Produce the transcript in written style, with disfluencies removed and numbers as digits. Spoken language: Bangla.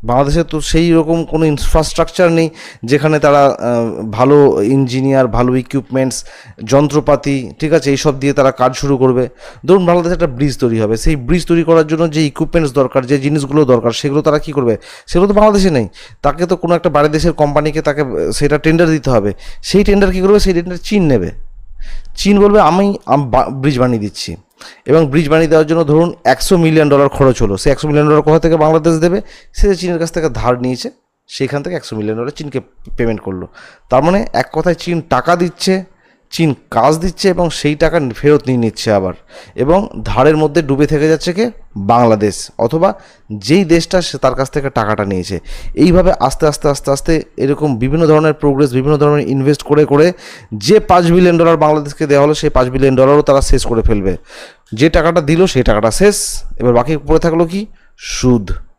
বাংলাদেশে তো সেই রকম কোনো ইনফ্রাস্ট্রাকচার নেই যেখানে তারা ভালো ইঞ্জিনিয়ার, ভালো ইকুইপমেন্টস, যন্ত্রপাতি, ঠিক আছে, এইসব দিয়ে তারা কাজ শুরু করবে। ধরুন বাংলাদেশে একটা ব্রিজ তৈরি হবে, সেই ব্রিজ তৈরি করার জন্য যে ইকুইপমেন্টস দরকার, যে জিনিসগুলো দরকার, সেগুলো তারা কী করবে? সেগুলো তো বাংলাদেশে নেই। তাকে তো কোনো একটা বাইরের দেশের কোম্পানিকে তাকে সেটা টেন্ডার দিতে হবে। সেই টেন্ডার কী করবে? সেই টেন্ডার চীন নেবে। চীন বলবে আমি ব্রিজ বানিয়ে দিচ্ছি, এবং ব্রিজ বানিয়ে দেওয়ার জন্য ধরুন $100 মিলিয়ন খরচ হলো। সে $100 মিলিয়ন কোথা থেকে বাংলাদেশ দেবে? সে চীনের কাছ থেকে ধার নিয়েছে, সেখান থেকে $100 মিলিয়ন চীনকে পেমেন্ট করলো। তার মানে এক কথায় চীন টাকা দিচ্ছে, চীন কাজ দিচ্ছে, এবং সেই টাকা ফেরত নিয়ে নিচ্ছে আবার, এবং ধারের মধ্যে ডুবে থেকে যাচ্ছে কে? বাংলাদেশ, অথবা যেই দেশটা সে তার কাছ থেকে টাকাটা নিয়েছে। এইভাবে আস্তে আস্তে আস্তে আস্তে এরকম বিভিন্ন ধরনের প্রোগ্রেস, বিভিন্ন ধরনের ইনভেস্ট করে করে যে $5 বিলিয়ন বাংলাদেশকে দেওয়া হলো, সেই $5 বিলিয়ন তারা শেষ করে ফেলবে। যে টাকাটা দিল সেই টাকাটা শেষ, এবার বাকি পড়ে থাকলো কি? সুদ।